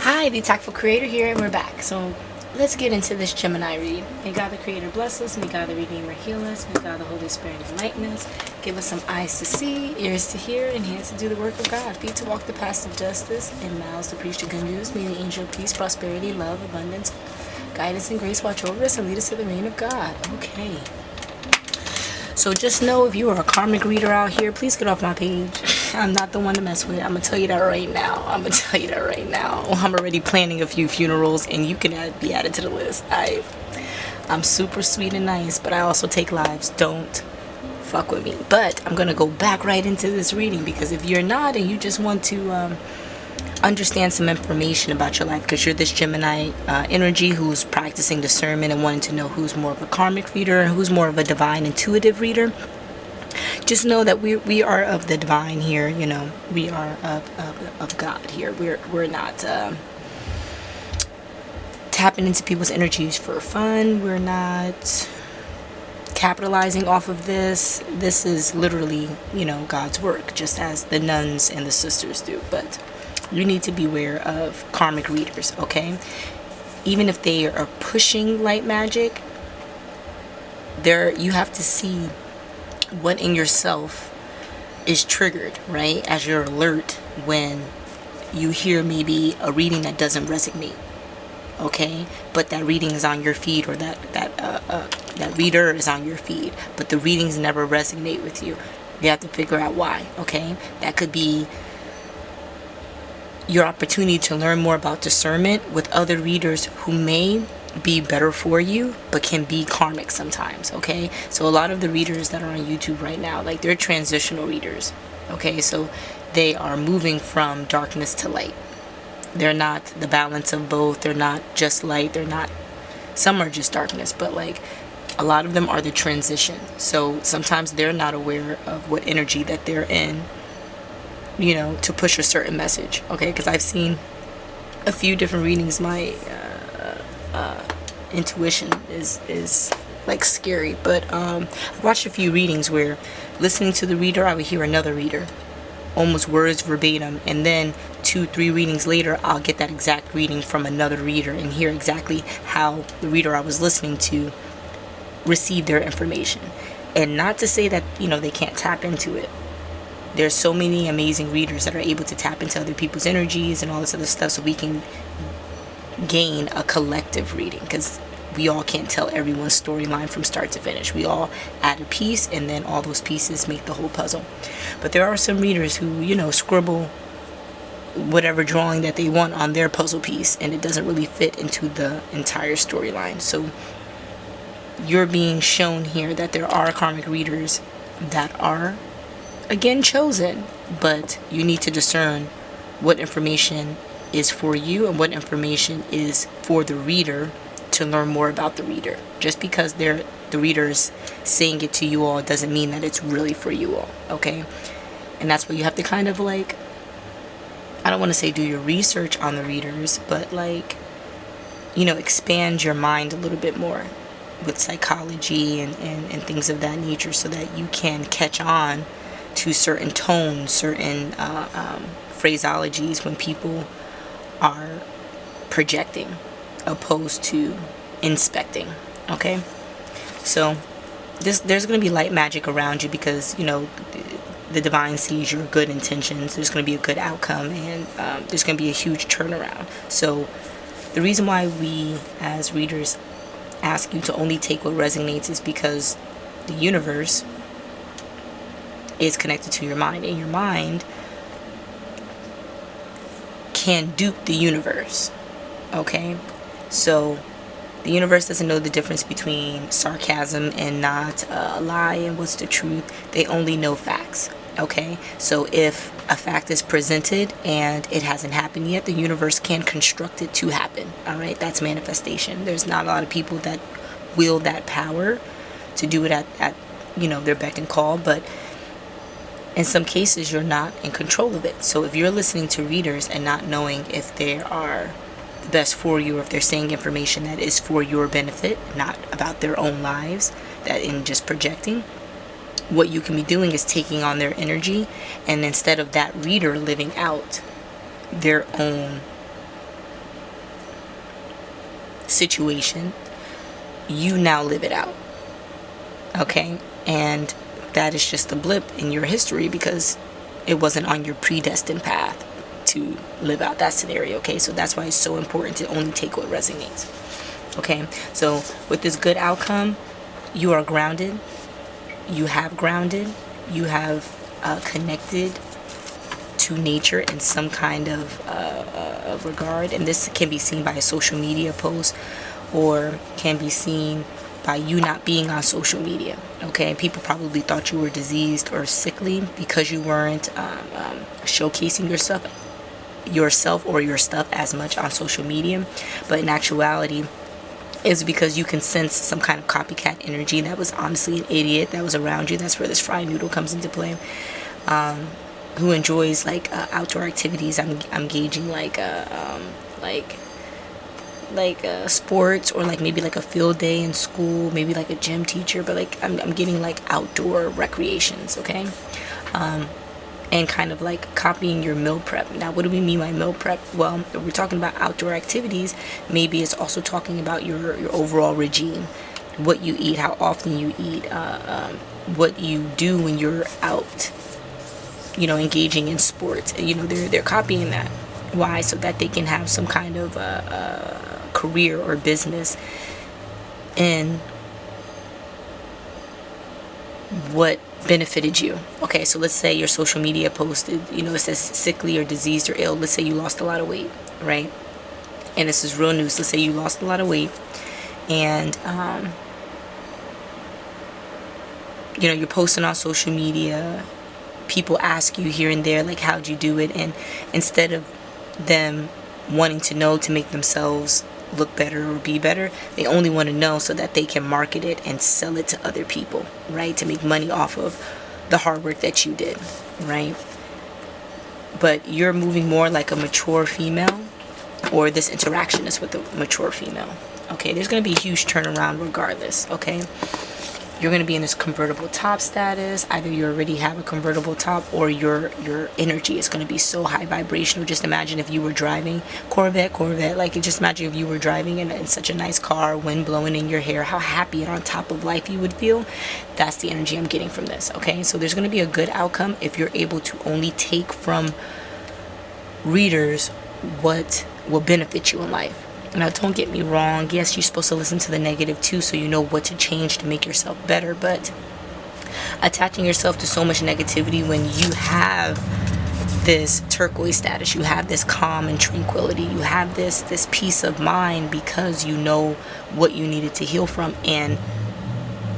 Hi, the TAKful Creator here, and we're back. So let's get into this Gemini read. May God the Creator bless us. May God the Redeemer heal us. May God the Holy Spirit enlighten us. Give us some eyes to see, ears to hear, and hands to do the work of God. Feet to walk the paths of justice, and mouths to preach the good news. May the angel of peace, prosperity, love, abundance, guidance, and grace watch over us and lead us to the reign of God. Okay. So just know, if you are a karmic reader out here, please get off my page. I'm not the one to mess with. I'm going to tell you that right now. I'm already planning a few funerals, and you can be added to the list. I'm super sweet and nice, but I also take lives. Don't fuck with me. But I'm going to go back right into this reading, because if you're not and you just want to understand some information about your life, because you're this Gemini energy who's practicing discernment and wanting to know who's more of a karmic reader and who's more of a divine intuitive reader, just know that we are of the divine here. You know, we are of God here. We're not tapping into people's energies for fun. We're not capitalizing off of this. This is literally, God's work, just as the nuns and the sisters do. But you need to be aware of karmic readers, okay? Even if they are pushing light magic, you have to see what in yourself is triggered, right? As you're alert when you hear maybe a reading that doesn't resonate, okay? But that reading is on your feed, or that reader is on your feed, but the readings never resonate with you. You have to figure out why, okay? That could be your opportunity to learn more about discernment with other readers who may be better for you, but can be karmic sometimes, okay? So a lot of the readers that are on YouTube right now, like, they're transitional readers, okay? So they are moving from darkness to light. They're not the balance of both. They're not just light. Some are just darkness, but like a lot of them are the transition. So sometimes they're not aware of what energy that they're in, to push a certain message, okay? Because I've seen a few different readings. My intuition is like scary, but I watched a few readings where, listening to the reader, I would hear another reader, almost words verbatim, and then 2-3 readings later, I'll get that exact reading from another reader and hear exactly how the reader I was listening to received their information. And not to say that, they can't tap into it. There's so many amazing readers that are able to tap into other people's energies and all this other stuff, so we can gain a collective reading, because we all can't tell everyone's storyline from start to finish. We all add a piece, and then all those pieces make the whole puzzle. But there are some readers who, scribble whatever drawing that they want on their puzzle piece, and it doesn't really fit into the entire storyline. So you're being shown here that there are karmic readers that are, again, chosen, but you need to discern what information is for you and what information is for the reader, to learn more about the reader. Just because the reader's saying it to you all doesn't mean that it's really for you all, okay? And that's why you have to kind of I don't want to say do your research on the readers, but expand your mind a little bit more with psychology and things of that nature, so that you can catch on to certain tones, certain phraseologies when people are projecting opposed to inspecting, okay? So there's going to be light magic around you, because the divine sees your good intentions. There's going to be a good outcome, and there's going to be a huge turnaround. So the reason why we as readers ask you to only take what resonates is because the universe is connected to your mind, and your mind can dupe the universe, okay? So the universe doesn't know the difference between sarcasm and not, a lie and what's the truth. They only know facts, okay? So if a fact is presented and it hasn't happened yet, the universe can construct it to happen, all right? That's manifestation. There's not a lot of people that wield that power to do it at their beck and call, but in some cases you're not in control of it. So if you're listening to readers and not knowing if they are the best for you, or if they're saying information that is for your benefit, not about their own lives, that in just projecting, what you can be doing is taking on their energy, and instead of that reader living out their own situation, you now live it out. Okay? And that is just a blip in your history because it wasn't on your predestined path to live out that scenario. Okay? So that's why it's so important to only take what resonates. Okay? So with this good outcome, you are grounded. You have grounded. You have connected to nature in some kind of regard, and this can be seen by a social media post or can be seen by you not being on social media. Okay, people probably thought you were diseased or sickly because you weren't showcasing yourself or your stuff as much on social media, but in actuality is because you can sense some kind of copycat energy that was honestly an idiot that was around you. That's where this fried noodle comes into play. Who enjoys like outdoor activities. I'm gauging like sports, or like maybe like a field day in school, maybe like a gym teacher, but like I'm getting like outdoor recreations. Okay. And kind of like copying your meal prep. Now, what do we mean by meal prep? Well, if we're talking about outdoor activities, maybe it's also talking about your overall regime, what you eat, how often you eat, what you do when you're out, engaging in sports. They're copying that. Why? So that they can have some kind of career or business in what benefited you. Okay, so let's say your social media posted, it says sickly or diseased or ill. Let's say you lost a lot of weight, right? And this is real news. Let's say you lost a lot of weight, and you're posting on social media. People ask you here and there, like, how'd you do it? And instead of them wanting to know to make themselves look better or be better, they only want to know so that they can market it and sell it to other people, right? To make money off of the hard work that you did, right? But you're moving more like a mature female, or this interaction is with a mature female. Okay, there's going to be a huge turnaround regardless. Okay, you're going to be in this convertible top status. Either you already have a convertible top, or your energy is going to be so high vibrational. Just imagine if you were driving Corvette, like just imagine if you were driving in such a nice car, wind blowing in your hair, how happy and on top of life you would feel. That's the energy I'm getting from this. Okay, so there's going to be a good outcome if you're able to only take from readers what will benefit you in life. Now, don't get me wrong. Yes, you're supposed to listen to the negative too, so you know what to change to make yourself better. But attaching yourself to so much negativity when you have this turquoise status, you have this calm and tranquility, you have this peace of mind because you know what you needed to heal from and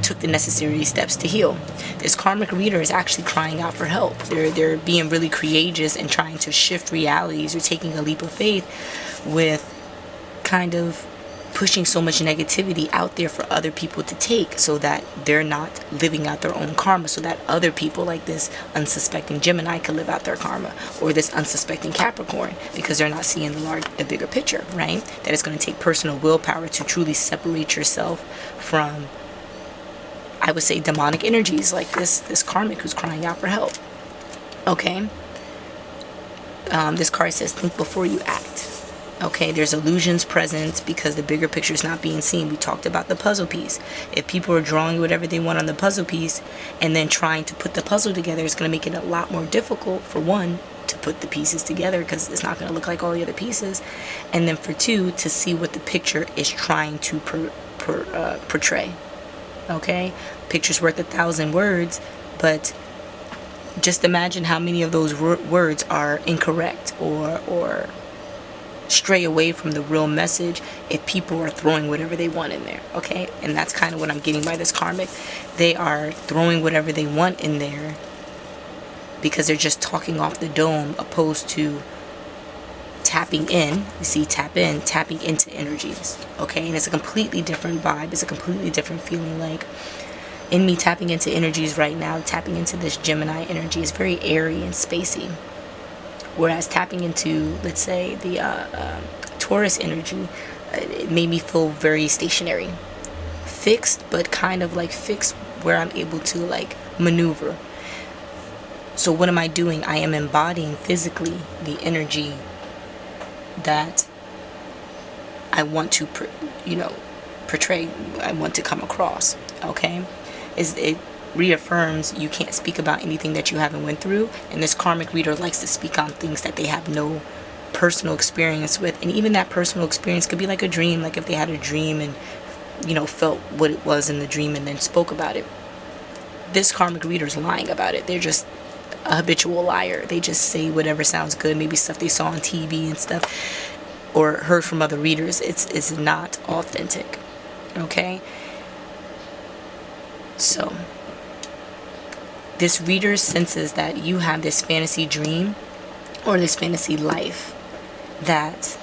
took the necessary steps to heal. This karmic reader is actually crying out for help. They're being really courageous and trying to shift realities, or taking a leap of faith with kind of pushing so much negativity out there for other people to take, so that they're not living out their own karma, so that other people like this unsuspecting Gemini can live out their karma, or this unsuspecting Capricorn, because they're not seeing the bigger picture, right? That it's going to take personal willpower to truly separate yourself from, I would say, demonic energies like this karmic who's crying out for help. Okay, this card says think before you act. Okay, there's illusions present because the bigger picture is not being seen. We talked about the puzzle piece. If people are drawing whatever they want on the puzzle piece and then trying to put the puzzle together, it's going to make it a lot more difficult, for one, to put the pieces together because it's not going to look like all the other pieces, and then for two, to see what the picture is trying to portray. Okay, picture's worth 1,000 words, but just imagine how many of those words are incorrect or stray away from the real message if people are throwing whatever they want in there. Okay, and that's kind of what I'm getting by this karmic. They are throwing whatever they want in there because they're just talking off the dome, opposed to tapping in. You see, tapping into energies. Okay, and it's a completely different vibe. It's a completely different feeling. Like in me tapping into energies right now, tapping into this Gemini energy is very airy and spacey. Whereas tapping into, let's say, the Taurus energy, it made me feel very stationary, fixed, but kind of like fixed where I'm able to like maneuver. So what am I doing? I am embodying physically the energy that I want to, portray, I want to come across, okay? It reaffirms you can't speak about anything that you haven't went through, and this karmic reader likes to speak on things that they have no personal experience with. And even that personal experience could be like a dream, like if they had a dream and felt what it was in the dream and then spoke about it. This karmic reader is lying about it. They're just a habitual liar. They just say whatever sounds good, maybe stuff they saw on TV and stuff, or heard from other readers. It's not authentic, okay? So this reader senses that you have this fantasy dream or this fantasy life that,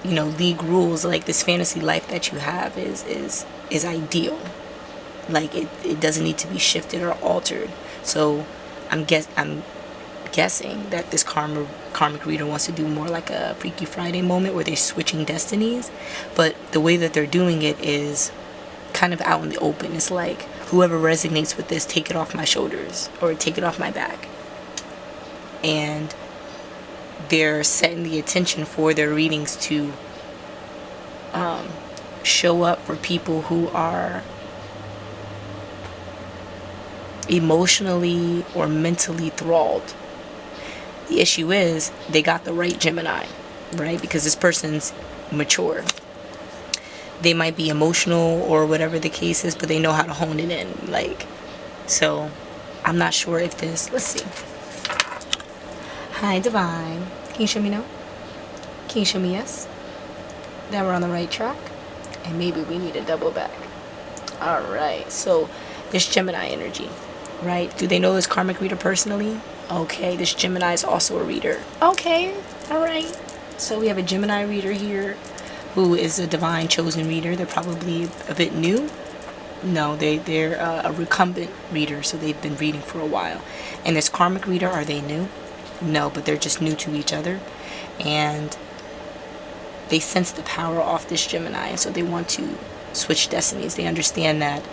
league rules, like this fantasy life that you have is ideal. Like it doesn't need to be shifted or altered. So I'm guessing that this karmic reader wants to do more like a Freaky Friday moment where they're switching destinies, but the way that they're doing it is kind of out in the open. It's like, whoever resonates with this, take it off my shoulders or take it off my back. And they're setting the attention for their readings to show up for people who are emotionally or mentally thralled. The issue is they got the right Gemini, right? Because this person's mature. They might be emotional or whatever the case is, but they know how to hone it in. So I'm not sure if this, let's see. Hi, Divine. Can you show me no? Can you show me yes? That we're on the right track? And maybe we need to double back. Alright, so this Gemini energy, right? Do they know this karmic reader personally? Okay, this Gemini is also a reader. Okay, alright. So we have a Gemini reader here who is a divine chosen reader. They're probably a bit new. No, they're a recumbent reader, so they've been reading for a while. And this karmic reader, are they new? No, but they're just new to each other. And they sense the power off this Gemini, and so they want to switch destinies. They understand that